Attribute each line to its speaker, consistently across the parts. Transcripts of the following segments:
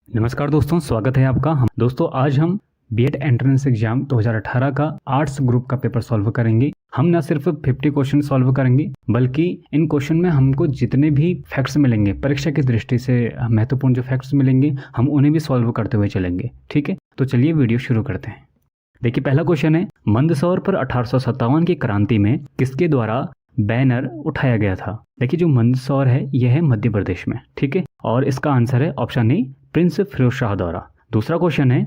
Speaker 1: नमस्कार दोस्तों, स्वागत है आपका। हम दोस्तों आज हम बीएड एंट्रेंस एग्जाम 2018 का आर्ट्स ग्रुप का पेपर सॉल्व करेंगे। हम न सिर्फ 50 क्वेश्चन सॉल्व करेंगे बल्कि इन क्वेश्चन में हमको जितने भी फैक्ट्स मिलेंगे, परीक्षा की दृष्टि से महत्वपूर्ण जो फैक्ट्स मिलेंगे, हम उन्हें भी सॉल्व करते हुए चलेंगे। ठीक है, तो चलिए वीडियो शुरू करते हैं। देखिए, पहला क्वेश्चन है, मंदसौर पर 1857 की क्रांति में किसके द्वारा बैनर उठाया गया था। देखिए, जो मंदसौर है यह है मध्य प्रदेश में। ठीक है, और इसका आंसर है option A, prince Firoz Shah द्वारा। दूसरा क्वेश्चन है,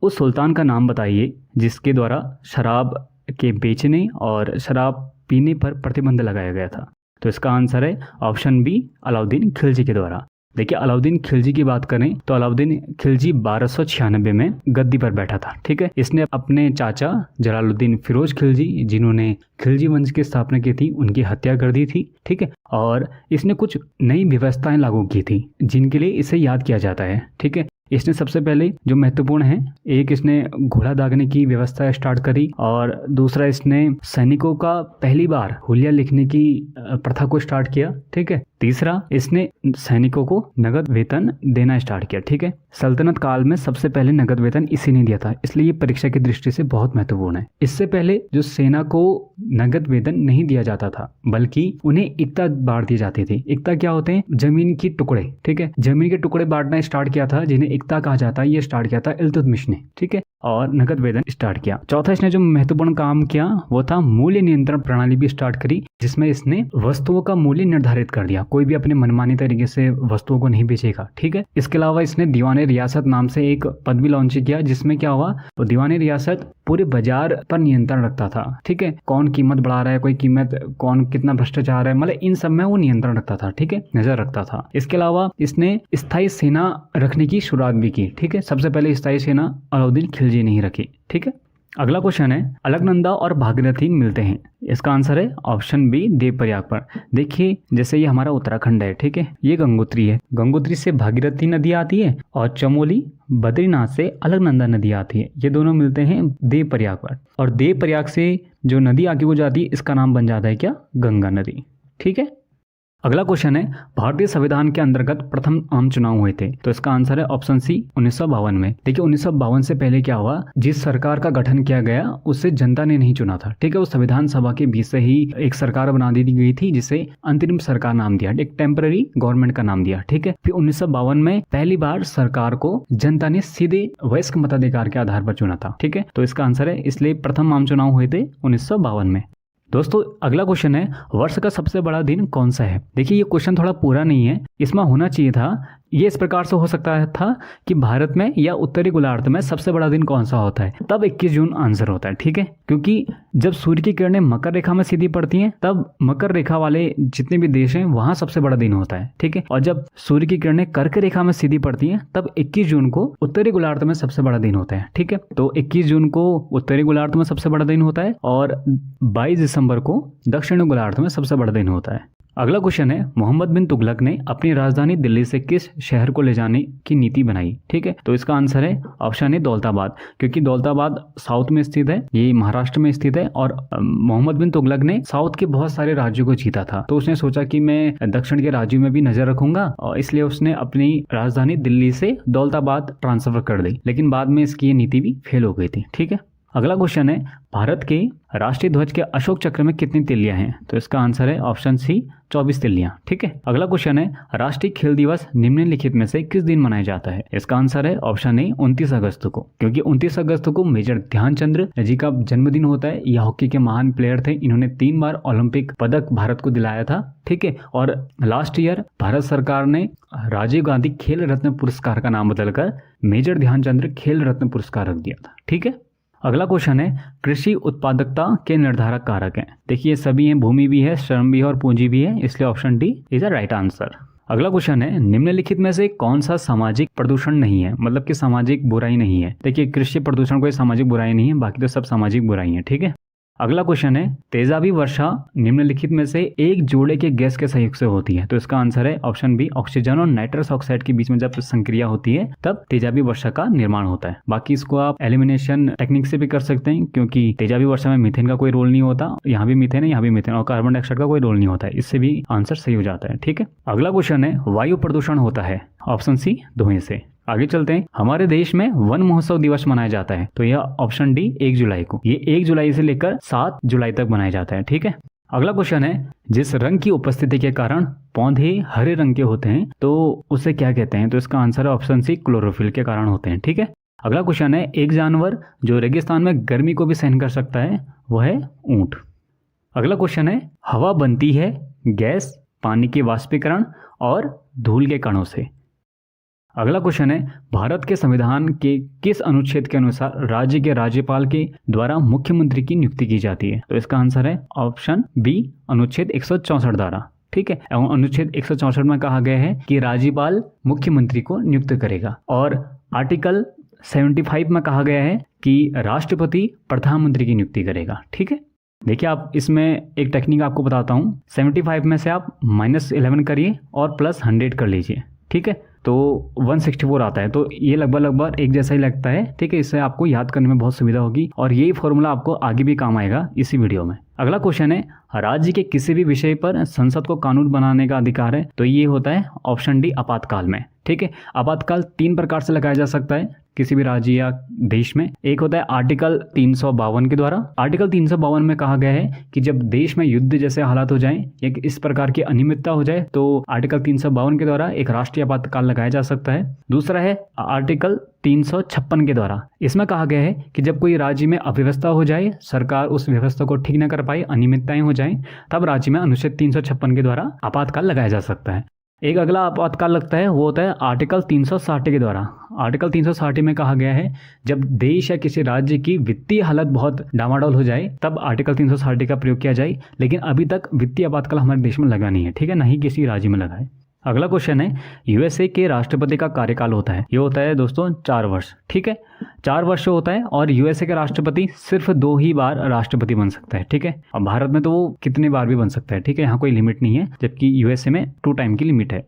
Speaker 1: उस सुल्तान का नाम बताइए जिसके द्वारा शराब के बेचने और शराब पीने पर प्रतिबंध लगाया गया था। तो इसका आंसर है ऑप्शन बी, अलाउद्दीन खिलजी के द्वारा। देखिए, अलाउद्दीन खिलजी की बात करें तो अलाउद्दीन खिलजी 1296 में गद्दी पर बैठा था। ठीक है, इसने अपने चाचा जलालुद्दीन फिरोज खिलजी, जिन्होंने खिलजी वंश की स्थापना की थी, उनकी हत्या कर दी थी। ठीक है, और इसने कुछ नई व्यवस्थाएं लागू की थी जिनके लिए इसे याद किया जाता है। ठीक है, इसने सबसे पहले जो महत्वपूर्ण है, एक इसने घोड़ा दागने की व्यवस्था स्टार्ट करी, और दूसरा इसने सैनिकों का पहली बार हुलिया लिखने की प्रथा को स्टार्ट किया। ठीक है, तीसरा इसने सैनिकों को नगद वेतन देना स्टार्ट किया। ठीक है, सल्तनत काल में सबसे पहले नगद वेतन इसी ने दिया था, इसलिए ये परीक्षा की दृष्टि से बहुत महत्वपूर्ण है। इससे पहले जो सेना को नगद वेतन नहीं दिया जाता था बल्कि उन्हें इक्ता बांट दी जाती थी। इक्ता क्या होते हैं? जमीन की टुकड़े। ठीक है, जमीन के टुकड़े बांटना स्टार्ट किया था, जिन्हें इक्ता कहा जाता है। ये स्टार्ट किया था इल्तुतमिश ने। ठीक है, और नगद वेतन स्टार्ट किया। चौथा इसने जो महत्वपूर्ण काम किया वो था मूल्य नियंत्रण प्रणाली भी स्टार्ट करी, जिसमें इसने वस्तुओं का मूल्य निर्धारित कर दिया। कोई भी अपने मनमानी तरीके से वस्तुओं को नहीं बेचेगा। ठीक है, इसके अलावा इसने दीवाने रियासत नाम से एक पद भी लॉन्च किया, जिसमें क्या हुआ, तो दीवाने रियासत पूरे बाजार पर नियंत्रण रखता था। ठीक है, कौन कीमत बढ़ा रहा है, कोई कीमत, कौन कितना भ्रष्टाचार है, मतलब इन सब में वो नियंत्रण रखता था। ठीक है, नजर रखता था। इसके अलावा इसने स्थायी सेना रखने की शुरुआत भी की। ठीक है, सबसे पहले स्थायी सेना अलाउद्दीन खिलजी ने ही रखी। ठीक है, अगला क्वेश्चन है, अलकनंदा और भागीरथी मिलते हैं। इसका आंसर है ऑप्शन बी, देवप्रयाग पर। देखिए, जैसे ये हमारा उत्तराखंड है, ठीक है, ये गंगोत्री है, गंगोत्री से भागीरथी नदी आती है, और चमोली बद्रीनाथ से अलकनंदा नदी आती है। ये दोनों मिलते हैं देवप्रयाग पर, और देवप्रयाग से जो नदी आगे को जाती है, इसका नाम बन जाता है क्या? गंगा नदी। ठीक है, अगला क्वेश्चन है, भारतीय संविधान के अंतर्गत प्रथम आम चुनाव हुए थे। तो इसका आंसर है ऑप्शन सी, 1952 में। देखिए, 1952 से पहले क्या हुआ, जिस सरकार का गठन किया गया उसे जनता ने नहीं चुना था। ठीक है, उस संविधान सभा के बीच से ही एक सरकार बना दी गई थी, जिसे अंतरिम सरकार नाम दिया, एक टेम्पररी गवर्नमेंट का नाम दिया। ठीक है, फिर 1952 में पहली बार सरकार को जनता ने सीधे वयस्क मताधिकार के आधार पर चुना था। ठीक है, तो इसका आंसर है, इसलिए प्रथम आम चुनाव हुए थे 1952 में। दोस्तों, अगला क्वेश्चन है, वर्ष का सबसे बड़ा दिन कौन सा है। देखिए, ये क्वेश्चन थोड़ा पूरा नहीं है, इसमें होना चाहिए था, ये इस प्रकार से हो सकता था कि भारत में या उत्तरी गोलार्ध में सबसे बड़ा दिन कौन सा होता है, तब 21 जून आंसर होता है। ठीक है, क्योंकि जब सूर्य की किरणें मकर रेखा में सीधी पड़ती हैं, तब मकर रेखा वाले जितने भी देश हैं वहां सबसे बड़ा दिन होता है। ठीक है, और जब सूर्य की किरणें कर्क रेखा में सीधी पड़ती हैं, तब 21 जून को उत्तरी गोलार्ध में सबसे बड़ा दिन होता है। ठीक है, तो 21 जून को उत्तरी गोलार्ध में सबसे बड़ा दिन होता है, और 22 दिसंबर को दक्षिणी गोलार्ध में सबसे बड़ा दिन होता है। अगला क्वेश्चन है, मोहम्मद बिन तुगलक ने अपनी राजधानी दिल्ली से किस शहर को ले जाने की नीति बनाई। ठीक है, तो इसका आंसर है ऑप्शन ए, दौलताबाद, क्योंकि दौलताबाद साउथ में स्थित है, ये महाराष्ट्र में स्थित है, और मोहम्मद बिन तुगलक ने साउथ के बहुत सारे राज्यों को जीता था, तो उसने सोचा कि मैं दक्षिण के राज्यों में भी नजर रखूंगा, और इसलिए उसने अपनी राजधानी दिल्ली से दौलताबाद ट्रांसफर कर दी, लेकिन बाद में इसकी ये नीति भी फेल हो गई थी। ठीक है, अगला क्वेश्चन है, भारत के राष्ट्रीय ध्वज के अशोक चक्र में कितनी तिल्लियां हैं। तो इसका आंसर है ऑप्शन सी, 24 तिल्लियां। ठीक है, अगला क्वेश्चन है, राष्ट्रीय खेल दिवस निम्नलिखित में से किस दिन मनाया जाता है। इसका आंसर है ऑप्शन ए, 29 अगस्त को, क्योंकि 29 अगस्त को मेजर ध्यानचंद जी का जन्मदिन होता है। यह हॉकी के महान प्लेयर थे, इन्होंने 3 बार ओलंपिक पदक भारत को दिलाया था। ठीक है, और लास्ट ईयर भारत सरकार ने राजीव गांधी खेल रत्न पुरस्कार का नाम बदलकर मेजर ध्यानचंद खेल रत्न पुरस्कार रख दिया था। ठीक है, अगला क्वेश्चन है, कृषि उत्पादकता के निर्धारक कारक हैं। देखिए, सभी हैं, भूमि भी है, श्रम भी है, और पूंजी भी है, इसलिए option D is the right answer. अगला क्वेश्चन है, निम्नलिखित में से कौन सा सामाजिक प्रदूषण नहीं है, मतलब कि सामाजिक बुराई नहीं है। देखिए, कृषि प्रदूषण कोई सामाजिक बुराई नहीं है, बाकी तो सब सामाजिक बुराई है। ठीक है, अगला क्वेश्चन है, तेजाबी वर्षा निम्नलिखित में से एक जोड़े के गैस के सहयोग से होती है। तो इसका आंसर है ऑप्शन बी, ऑक्सीजन और नाइट्रस ऑक्साइड के बीच में जब संक्रिया होती है तब तेजाबी वर्षा का निर्माण होता है। बाकी इसको आप एलिमिनेशन टेक्निक से भी कर सकते हैं, क्योंकि तेजाबी वर्षा में मीथेन का कोई रोल नहीं होता, यहाँ भी मीथेन है, यहाँ भी मीथेन, और कार्बन डाइऑक्साइड का कोई रोल नहीं होता है, इससे भी आंसर सही हो जाता है। ठीक है, अगला क्वेश्चन है, वायु प्रदूषण होता है ऑप्शन सी, धुएं से। आगे चलते हैं। हमारे देश में वन महोत्सव दिवस मनाया जाता है, तो यह ऑप्शन डी 1 जुलाई को। ये 1 जुलाई से लेकर 7 जुलाई तक मनाया जाता है। ठीक है, अगला क्वेश्चन है, जिस रंग की उपस्थिति के कारण पौधे हरे रंग के होते हैं तो उसे क्या कहते हैं? तो इसका आंसर है ऑप्शन सी, क्लोरोफिल के कारण होते हैं। ठीक है, अगला क्वेश्चन है, एक जानवर जो रेगिस्तान में गर्मी को भी सहन कर सकता है वह है ऊंट। अगला क्वेश्चन है, हवा बनती है गैस, पानी के वाष्पीकरण और धूल के कणों से। अगला क्वेश्चन है, भारत के संविधान के किस अनुच्छेद के अनुसार राज्य के राज्यपाल के द्वारा मुख्यमंत्री की नियुक्ति की जाती है? तो इसका आंसर है ऑप्शन बी, अनुच्छेद 164 द्वारा। ठीक है, अनुच्छेद 164 में कहा गया है कि राज्यपाल मुख्यमंत्री को नियुक्त करेगा, और आर्टिकल 75 में कहा गया है कि राष्ट्रपति प्रधानमंत्री की नियुक्ति करेगा। ठीक है, देखिए आप इसमें एक टेक्निक आपको बताता हूँ। 75 में से आप -11 करिए और +100 कर लीजिए। ठीक है, तो 164 आता है, तो ये लगभग एक जैसा ही लगता है। ठीक है, इससे आपको याद करने में बहुत सुविधा होगी और यही फॉर्मूला आपको आगे भी काम आएगा इसी वीडियो में। अगला क्वेश्चन है, राज्य के किसी भी विषय पर संसद को कानून बनाने का अधिकार है, तो ये होता है ऑप्शन डी, आपातकाल में। ठीक है, आपातकाल 3 प्रकार से लगाया जा सकता है किसी भी राज्य या देश में। एक होता है आर्टिकल 352 के द्वारा। आर्टिकल 352 में कहा गया है कि जब देश में युद्ध जैसे हालात हो जाएं या इस प्रकार की अनियमितता हो जाए तो आर्टिकल 352 के द्वारा एक राष्ट्रीय आपातकाल लगाया जा सकता है। दूसरा है आर्टिकल 356 के द्वारा। इसमें कहा गया है कि जब कोई राज्य में अव्यवस्था हो जाए, सरकार उस व्यवस्था को ठीक न कर पाए, अनियमितताएं हो जाएं, तब राज्य में अनुच्छेद 356 के द्वारा आपातकाल लगाया जा सकता है। एक अगला आपातकाल लगता है, वो होता है आर्टिकल 360 के द्वारा। आर्टिकल 360 में कहा गया है जब देश या किसी राज्य की वित्तीय हालत बहुत डामाडोल हो जाए तब आर्टिकल 360 का प्रयोग किया जाए, लेकिन अभी तक वित्तीय आपातकाल हमारे देश में लगा नहीं है। ठीक है, ना ही किसी राज्य में लगा है। अगला क्वेश्चन है, यूएसए के राष्ट्रपति का कार्यकाल होता है, ये होता है दोस्तों 4 वर्ष। ठीक है, 4 वर्ष होता है और यूएसए के राष्ट्रपति सिर्फ 2 ही बार राष्ट्रपति बन सकता है। ठीक है, और भारत में तो वो कितने बार भी बन सकता है। ठीक है, यहाँ कोई लिमिट नहीं है, जबकि यूएसए में 2 टाइम की लिमिट है।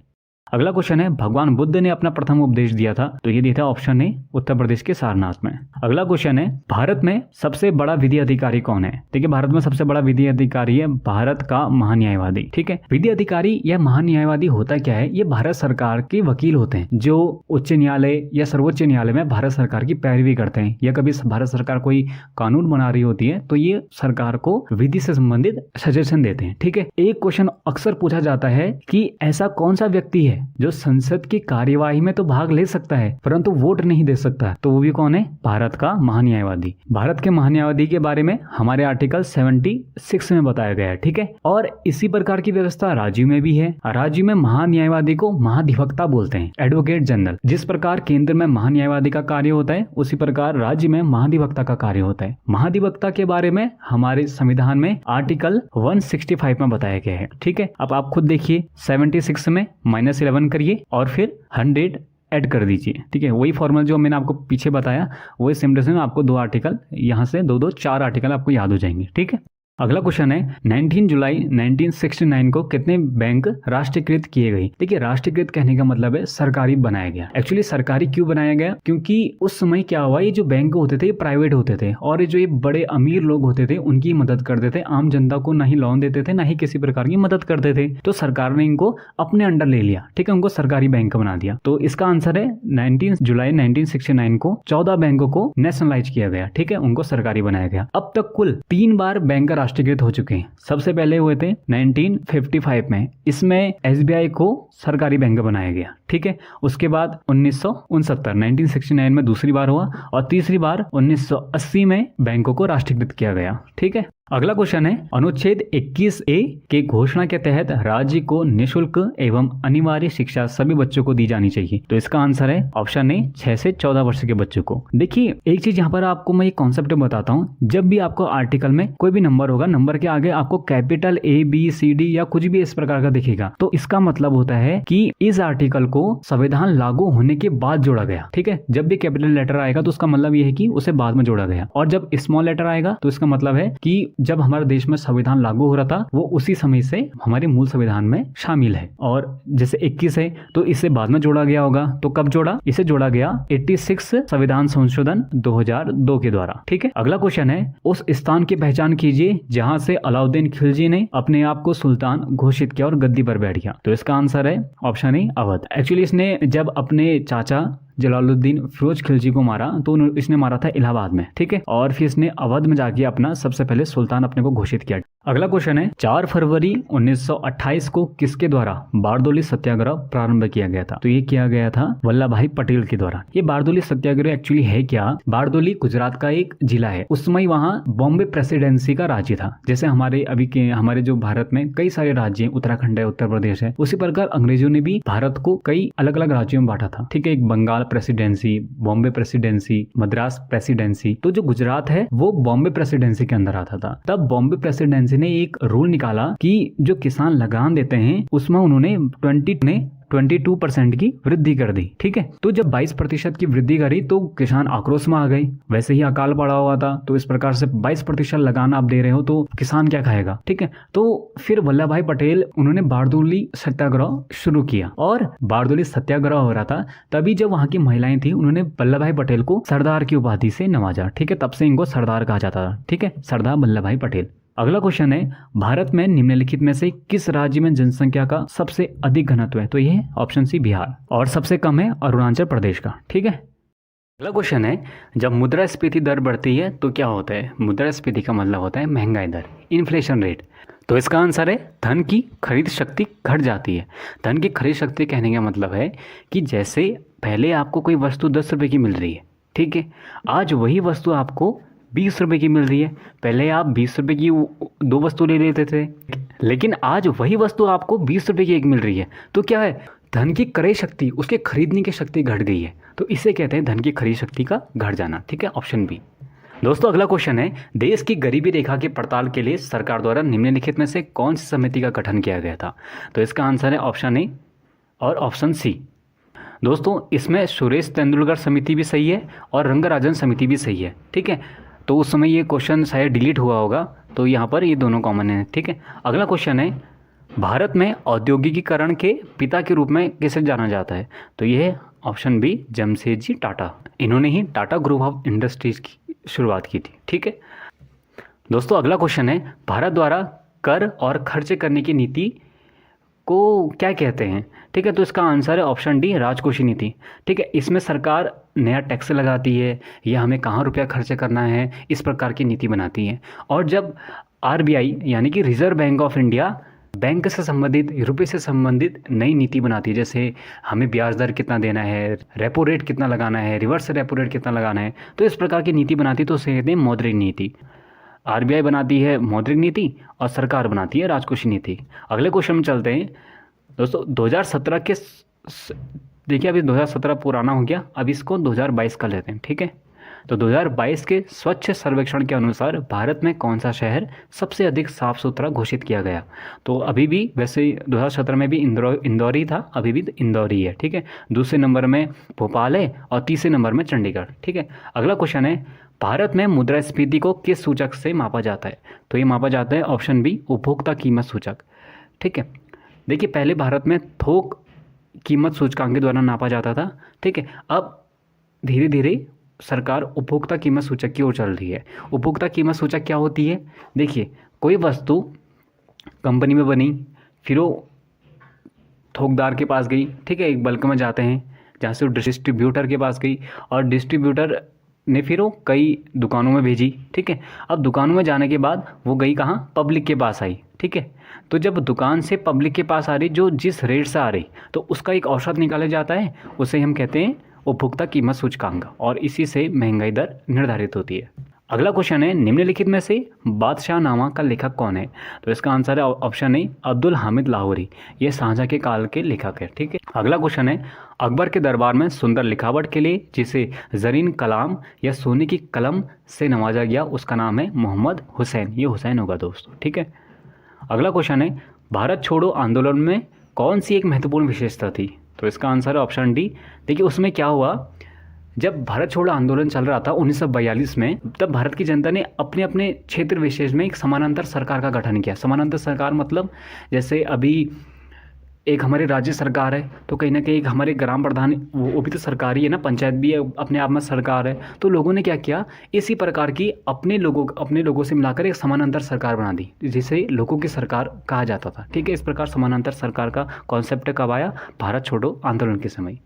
Speaker 1: अगला क्वेश्चन है, भगवान बुद्ध ने अपना प्रथम उपदेश दिया था, तो ये दिया था ऑप्शन ए, उत्तर प्रदेश के सारनाथ में। अगला क्वेश्चन है, भारत में सबसे बड़ा विधि अधिकारी कौन है? देखिए, भारत में सबसे बड़ा विधि अधिकारी है भारत का महान्यायवादी। ठीक है, विधि अधिकारी या महान्यायवादी होता क्या है? ये भारत सरकार के वकील होते हैं जो उच्च न्यायालय या सर्वोच्च न्यायालय में भारत सरकार की पैरवी करते हैं, या कभी भारत सरकार कोई कानून बना रही होती है तो ये सरकार को विधि से संबंधित सजेशन देते हैं। ठीक है, एक क्वेश्चन अक्सर पूछा जाता है कि ऐसा कौन सा व्यक्ति है जो संसद की कार्यवाही में तो भाग ले सकता है परंतु वोट नहीं दे सकता, तो वो भी कौन है? भारत का महान्यायवादी। भारत के महान्यायवादी के बारे में हमारे आर्टिकल 76 में बताया गया है। ठीक है, और इसी प्रकार की व्यवस्था राज्य में भी है। राज्य में महान्यायवादी को महाधिवक्ता बोलते हैं, एडवोकेट जनरल। जिस प्रकार केंद्र में महान्यायवादी का कार्य होता है उसी प्रकार राज्य में महाधिवक्ता का कार्य होता है। महाधिवक्ता के बारे में हमारे संविधान में आर्टिकल 165 में बताया गया है। ठीक है, अब आप खुद देखिए, 76 में -11 करिए और फिर 100 ऐड कर दीजिए। ठीक है, वही फॉर्मूला जो मैंने आपको पीछे बताया वही सिम्पल में आपको 2 आर्टिकल यहाँ से 2 4 आर्टिकल आपको याद हो जाएंगे। ठीक है, अगला क्वेश्चन है, 19 जुलाई 1969 को कितने बैंक राष्ट्रीयकृत किए गए? देखिए, राष्ट्रीयकृत कहने का मतलब है सरकारी बनाया गया। एक्चुअली सरकारी क्यों बनाया गया? क्योंकि उस समय क्या हुआ, ये जो बैंक होते थे ये प्राइवेट होते थे और ये जो ये बड़े अमीर लोग होते थे उनकी मदद करते थे, आम जनता को ना ही लोन देते थे ना ही किसी प्रकार की मदद करते थे। तो सरकार ने इनको अपने अंडर ले लिया। ठीक है, उनको सरकारी बैंक बना दिया। तो इसका आंसर है 19 जुलाई 1969 को 14 बैंकों को नेशनलाइज किया गया। ठीक है, उनको सरकारी बनाया गया। अब तक कुल 3 बार बैंक राष्ट्रीयकृत हो चुके हैं। सबसे पहले हुए थे 1955 में, इसमें एसबीआई को सरकारी बैंक बनाया गया। ठीक है, उसके बाद 1969 में दूसरी बार हुआ और तीसरी बार 1980 में बैंकों को राष्ट्रीयकृत किया गया। ठीक है, अगला क्वेश्चन है, अनुच्छेद 21A के घोषणा के तहत राज्य को निःशुल्क एवं अनिवार्य शिक्षा सभी बच्चों को दी जानी चाहिए। तो इसका आंसर है ऑप्शन ए, 6 से 14 वर्ष के बच्चों को। देखिए, एक चीज यहाँ पर आपको मैं एक कॉन्सेप्ट बताता हूँ। जब भी आपको आर्टिकल में कोई भी नंबर होगा, नंबर के आगे आपको कैपिटल ABCD या कुछ भी इस प्रकार का दिखेगा, तो इसका मतलब होता है कि इस आर्टिकल को संविधान लागू होने के बाद जोड़ा गया। ठीक है, जब भी कैपिटल लेटर आएगा तो उसका मतलब यह है कि उसे बाद में जोड़ा गया, और जब स्मॉल लेटर आएगा तो इसका मतलब है कि जब हमारे देश में संविधान लागू हो रहा था वो उसी समय से हमारे मूल संविधान में शामिल है। और जैसे 21 है तो इसे बाद में जोड़ा गया होगा, तो कब जोड़ा? इसे जोड़ा गया 86 संविधान संशोधन 2002 के द्वारा। ठीक है, अगला क्वेश्चन है, उस स्थान की पहचान कीजिए जहां से अलाउद्दीन खिलजी ने अपने आप को सुल्तान घोषित किया और गद्दी पर बैठ गया। तो इसका आंसर है ऑप्शन ए, अवध। एक्चुअली इसने जब अपने चाचा जलालुद्दीन फिरोज खिलजी को मारा तो इसने मारा था इलाहाबाद में, ठीक है। और फिर इसने अवध में जाके अपना सबसे पहले सुल्तान अपने को घोषित किया। अगला क्वेश्चन है 4 फरवरी 1928 को किसके द्वारा बारदोली सत्याग्रह प्रारंभ किया गया था? तो ये किया गया था वल्लभ भाई पटेल के द्वारा। ये बारदोली सत्याग्रह एक्चुअली है क्या? बारदोली गुजरात का एक जिला है। उस समय वहाँ बॉम्बे प्रेसिडेंसी का राज्य था। जैसे हमारे अभी के हमारे जो भारत में कई सारे राज्य हैं, उत्तराखंड है, उत्तर प्रदेश है, उसी प्रकार अंग्रेजों ने भी भारत को कई अलग अलग राज्यों में बांटा था, ठीक है। एक Bengal presidency, Bombay presidency, Madras presidency. तो जो गुजरात है वो बॉम्बे प्रेसिडेंसी के अंदर आता था। तब बॉम्बे प्रेसिडेंसी ने एक रूल निकाला कि जो किसान लगान देते हैं उसमें उन्होंने 22% की वृद्धि कर दी, ठीक है। तो जब 22% की वृद्धि करी तो किसान आक्रोश में आ गए। वैसे ही अकाल पड़ा हुआ था, तो इस प्रकार से 22% लगान आप दे रहे हो तो किसान क्या खाएगा, ठीक है। तो फिर वल्लभ भाई पटेल उन्होंने बारदोली सत्याग्रह शुरू किया और बारदोली सत्याग्रह हो रहा था तभी जब वहां की महिलाएं थी उन्होंने वल्लभ भाई पटेल को सरदार की उपाधि से नवाजा, ठीक है। तब से इनको सरदार कहा जाता था, ठीक है, सरदार वल्लभ भाई पटेल। अगला क्वेश्चन है भारत में निम्नलिखित में से किस राज्य में जनसंख्या का सबसे अधिक घनत्व है? तो ये है ऑप्शन सी बिहार, और सबसे कम है अरुणाचल प्रदेश का, ठीक है। अगला क्वेश्चन है जब मुद्रास्फीति दर बढ़ती है तो क्या होता है? मुद्रास्फीति का मतलब होता है महंगाई दर, इन्फ्लेशन रेट। तो इसका आंसर है धन की खरीद शक्ति घट जाती है। धन की खरीद शक्ति कहने का मतलब है कि जैसे पहले आपको कोई वस्तु 10 रुपये की मिल रही है, ठीक है, आज वही वस्तु आपको 20 रुपये की मिल रही है। पहले आप 20 रुपये की 2 वस्तु ले लेते थे, लेकिन आज वही वस्तु आपको 20 रुपये की एक मिल रही है। तो क्या है? धन की क्रय शक्ति, उसके खरीदने की शक्ति घट गई है। तो इसे कहते हैं धन की खरीद शक्ति का घट जाना, ठीक है, ऑप्शन बी। दोस्तों अगला क्वेश्चन है देश की गरीबी रेखा की पड़ताल के लिए सरकार द्वारा निम्नलिखित में से कौन सी समिति का गठन किया गया था? तो इसका आंसर है ऑप्शन ए और ऑप्शन सी। दोस्तों इसमें सुरेश तेंदुलकर समिति भी सही है और रंगराजन समिति भी सही है, ठीक है। तो उस समय ये क्वेश्चन शायद डिलीट हुआ होगा, तो यहाँ पर ये दोनों कॉमन है, ठीक है। अगला क्वेश्चन है भारत में औद्योगिकीकरण के पिता के रूप में किसे जाना जाता है? तो ये है ऑप्शन बी जमशेदजी टाटा। इन्होंने ही टाटा ग्रुप ऑफ इंडस्ट्रीज की शुरुआत की थी, ठीक है। दोस्तों अगला क्वेश्चन है भारत द्वारा कर और खर्च करने की नीति को क्या कहते हैं? ठीक है, तो इसका आंसर है ऑप्शन डी राजकोषीय नीति, ठीक है। इसमें सरकार नया टैक्स लगाती है या हमें कहाँ रुपया खर्च करना है, इस प्रकार की नीति बनाती है। और जब आरबीआई यानी कि reserve bank of India bank से संबंधित, रुपये से संबंधित नई नीति बनाती है, जैसे हमें ब्याज दर कितना देना है, रेपो रेट कितना लगाना है, रिवर्स रेपो रेट कितना लगाना है, तो इस प्रकार की नीति बनाती है, तो उसे कहते हैं मौद्रिक नीति। आरबीआई बनाती है मौद्रिक नीति और सरकार बनाती है राजकोषीय नीति। अगले क्वेश्चन में चलते हैं दोस्तों। 2017 के देखिए, अभी 2017 पुराना हो गया, अब इसको 2022 का लेते हैं, ठीक है। तो 2022 के स्वच्छ सर्वेक्षण के अनुसार भारत में कौन सा शहर सबसे अधिक साफ सुथरा घोषित किया गया? तो अभी भी वैसे 2017 में भी इंदौर ही था, अभी भी इंदौर ही है, ठीक है। दूसरे नंबर में भोपाल है और तीसरे नंबर में चंडीगढ़, ठीक है। अगला क्वेश्चन है भारत में मुद्रास्फीति को किस सूचक से मापा जाता है? तो ये मापा जाता है ऑप्शन बी उपभोक्ता कीमत सूचक, ठीक है। देखिए पहले भारत में थोक कीमत सूचकांक के द्वारा नापा जाता था, ठीक है। अब धीरे धीरे सरकार उपभोक्ता कीमत सूचक की ओर चल रही है। उपभोक्ता कीमत सूचक क्या होती है? देखिए कोई वस्तु कंपनी में बनी, फिर वो थोकदार के पास गई, ठीक है, एक बल्क में जाते हैं, जहाँ से वो डिस्ट्रीब्यूटर के पास गई और डिस्ट्रीब्यूटर ने फिर वो कई दुकानों में भेजी, ठीक है। अब दुकानों में जाने के बाद वो गई कहाँ? पब्लिक के पास आई, ठीक है। तो जब दुकान से पब्लिक के पास आ रही, जो जिस रेट से आ रही, तो उसका एक औसत निकाला जाता है, उसे हम कहते हैं उपभोक्ता कीमत सूचकांक, और इसी से महंगाई दर निर्धारित होती है। अगला क्वेश्चन है निम्नलिखित में से बादशाहनामा का लेखक कौन है? तो इसका आंसर है ऑप्शन ए अब्दुल हामिद लाहौरी। ये शाहजहां के काल के लेखक है, ठीक है। अगला क्वेश्चन है अकबर के दरबार में सुंदर लिखावट के लिए जिसे जरीन कलाम या सोने की कलम से नवाजा गया, उसका नाम है मोहम्मद हुसैन। ये हुसैन होगा दोस्तों, ठीक है। अगला क्वेश्चन है भारत छोड़ो आंदोलन में कौन सी एक महत्वपूर्ण विशेषता थी? तो इसका आंसर है ऑप्शन डी। देखिए उसमें क्या हुआ, जब भारत छोड़ो आंदोलन चल रहा था 1942 में, तब भारत की जनता ने अपने अपने क्षेत्र विशेष में एक समानांतर सरकार का गठन किया। समानांतर सरकार मतलब जैसे अभी एक हमारी राज्य सरकार है, तो कहीं ना कहीं एक हमारे ग्राम प्रधान, वो भी तो सरकारी है ना, पंचायत भी है, अपने आप में सरकार है। तो लोगों ने क्या किया, इसी प्रकार की अपने लोगों से मिलाकर एक समानांतर सरकार बना दी, जिसे लोगों की सरकार कहा जाता था, ठीक है। इस प्रकार समानांतर सरकार का कॉन्सेप्ट कब आया? भारत छोड़ो आंदोलन के समय।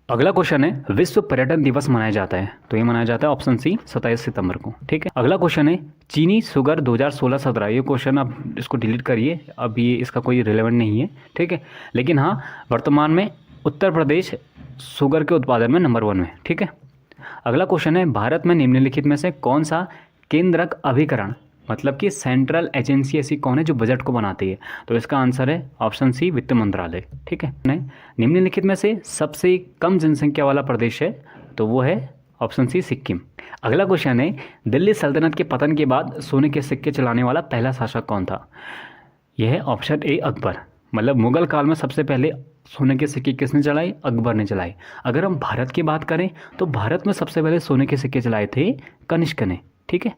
Speaker 1: अगला क्वेश्चन है विश्व पर्यटन दिवस मनाया जाता है, तो ये मनाया जाता है ऑप्शन सी 27 सितंबर को। ठीक है। अगला क्वेश्चन है चीनी शुगर 2016-17। ये क्वेश्चन आप इसको डिलीट करिए, अब ये इसका कोई रिलेवेंट नहीं है। ठीक है। लेकिन हाँ, वर्तमान में उत्तर प्रदेश शुगर के उत्पादन में नंबर 1 में। ठीक है। अगला क्वेश्चन है भारत में निम्नलिखित में से कौन सा केंद्रक अभिकरण, मतलब कि सेंट्रल एजेंसी ऐसी कौन है जो बजट को बनाती है, तो इसका आंसर है ऑप्शन सी वित्त मंत्रालय। ठीक है। निम्नलिखित में से सबसे कम जनसंख्या वाला प्रदेश है, तो वो है ऑप्शन सी सिक्किम। अगला क्वेश्चन है दिल्ली सल्तनत के पतन के बाद सोने के सिक्के चलाने वाला पहला शासक कौन था। यह है ऑप्शन ए अकबर। मतलब मुगल काल में सबसे पहले सोने के सिक्के किसने चलाए, अकबर ने चलाए। अगर हम भारत की बात करें तो भारत में सबसे पहले सोने के सिक्के चलाए थे कनिष्क ने। ठीक है।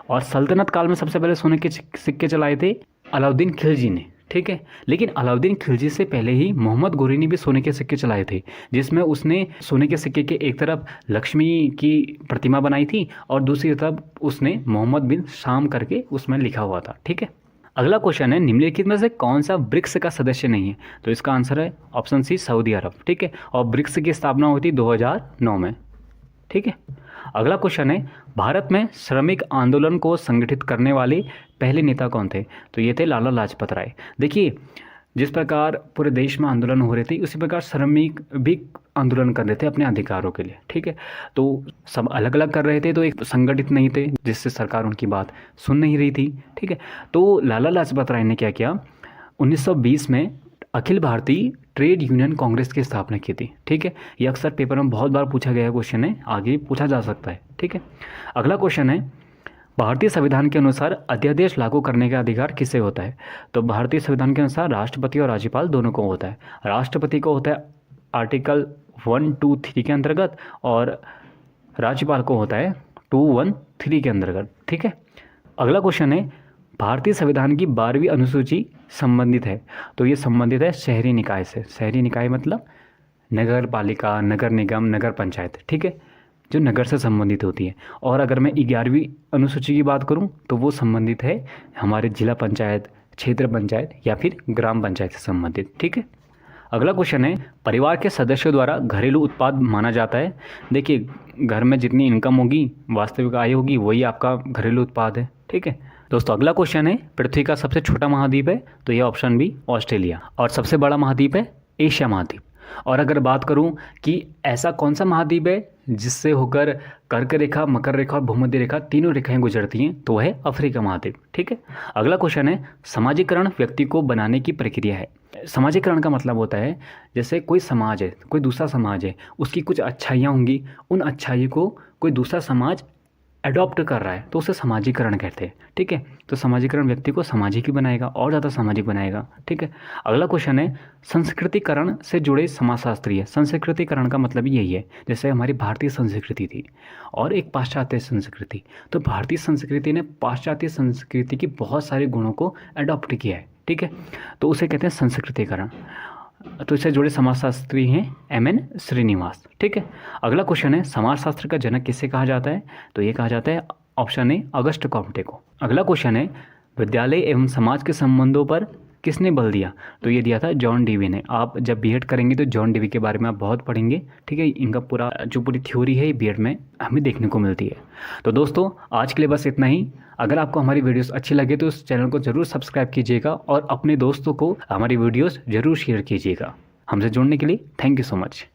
Speaker 1: और सल्तनत काल में सबसे पहले सोने के सिक्के चलाए थे अलाउद्दीन खिलजी ने। ठीक है। लेकिन अलाउद्दीन खिलजी से पहले ही मोहम्मद गोरी ने भी सोने के सिक्के चलाए थे, जिसमें उसने सोने के सिक्के के एक तरफ लक्ष्मी की प्रतिमा बनाई थी और दूसरी तरफ उसने मोहम्मद बिन शाम करके उसमें लिखा हुआ था। ठीक है। अगला क्वेश्चन है निम्नलिखित में से कौन सा ब्रिक्स का सदस्य नहीं है, तो इसका आंसर है ऑप्शन सी सऊदी अरब। ठीक है। और ब्रिक्स की स्थापना हुई थी 2009 में। ठीक है। अगला क्वेश्चन है भारत में श्रमिक आंदोलन को संगठित करने वाले पहले नेता कौन थे, तो ये थे लाला लाजपत राय। देखिए, जिस प्रकार पूरे देश में आंदोलन हो रहे थे उसी प्रकार श्रमिक भी आंदोलन कर रहे थे अपने अधिकारों के लिए। ठीक है। तो सब अलग अलग कर रहे थे, तो एक संगठित नहीं थे, जिससे सरकार उनकी बात सुन नहीं रही थी। ठीक है। तो लाला लाजपत राय ने क्या किया, 1920 में अखिल भारतीय ट्रेड यूनियन कांग्रेस की स्थापना की थी। ठीक है। ये अक्सर पेपर में बहुत बार पूछा गया क्वेश्चन है, आगे पूछा जा सकता है। ठीक है। अगला क्वेश्चन है भारतीय संविधान के अनुसार अध्यादेश लागू करने का अधिकार किसे होता है, तो भारतीय संविधान के अनुसार राष्ट्रपति और राज्यपाल दोनों को होता है। राष्ट्रपति को होता है आर्टिकल 1, 2, 3 के अंतर्गत और राज्यपाल को होता है 2, 1, 3 के अंतर्गत। ठीक है। अगला क्वेश्चन है भारतीय संविधान की 12वीं अनुसूची संबंधित है, तो ये संबंधित है शहरी निकाय से। शहरी निकाय मतलब नगर पालिका, नगर निगम, नगर पंचायत। ठीक है। जो नगर से संबंधित होती है। और अगर मैं 11वीं अनुसूची की बात करूं तो वो संबंधित है हमारे जिला पंचायत, क्षेत्र पंचायत या फिर ग्राम पंचायत से संबंधित। ठीक है। अगला क्वेश्चन है परिवार के सदस्यों द्वारा घरेलू उत्पाद माना जाता है। देखिए, घर में जितनी इनकम होगी, वास्तविक आय होगी, वही आपका घरेलू उत्पाद है। ठीक है दोस्तों। अगला क्वेश्चन है पृथ्वी का सबसे छोटा महाद्वीप है, तो यह ऑप्शन बी ऑस्ट्रेलिया। और सबसे बड़ा महाद्वीप है एशिया महाद्वीप। और अगर बात करूं कि ऐसा कौन सा महाद्वीप है जिससे होकर कर्क रेखा, मकर रेखा और भूमध्य रेखा तीनों रेखाएं गुजरती हैं, तो है अफ्रीका महाद्वीप। ठीक है। अगला क्वेश्चन है समाजीकरण व्यक्ति को बनाने की प्रक्रिया है। समाजीकरण का मतलब होता है जैसे कोई समाज है, कोई दूसरा समाज है, उसकी कुछ अच्छाइयाँ होंगी, उन अच्छाई को कोई दूसरा समाज अडॉप्ट कर रहा है, तो उसे समाजीकरण कहते हैं। ठीक है। तो समाजीकरण व्यक्ति को सामाजिक ही बनाएगा और ज़्यादा सामाजिक बनाएगा। ठीक है। अगला क्वेश्चन है संस्कृतिकरण से जुड़े समाजशास्त्रीय। संस्कृतिकरण का मतलब यही है जैसे हमारी भारतीय संस्कृति थी और एक पाश्चात्य संस्कृति, तो भारतीय संस्कृति ने पाश्चात्य संस्कृति की बहुत सारे गुणों को अडॉप्ट किया है। ठीक है। तो उसे कहते हैं संस्कृतिकरण। तो इससे जुड़े समाजशास्त्री हैं MN श्रीनिवास। ठीक है। अगला क्वेश्चन है समाजशास्त्र का जनक किसे कहा जाता है, तो ये कहा जाता है ऑप्शन ए अगस्ट कॉम्टे को। अगला क्वेश्चन है विद्यालय एवं समाज के संबंधों पर किसने बल दिया, तो ये दिया था जॉन डीवी ने। आप जब बीएड करेंगे तो जॉन डीवी के बारे में आप बहुत पढ़ेंगे। ठीक है। इनका पूरी थ्योरी है बीएड में हमें देखने को मिलती है। तो दोस्तों आज के लिए बस इतना ही। अगर आपको हमारी वीडियोस अच्छी लगे तो इस चैनल को जरूर सब्सक्राइब कीजिएगा और अपने दोस्तों को हमारी वीडियोस जरूर शेयर कीजिएगा। हमसे जुड़ने के लिए थैंक यू सो मच।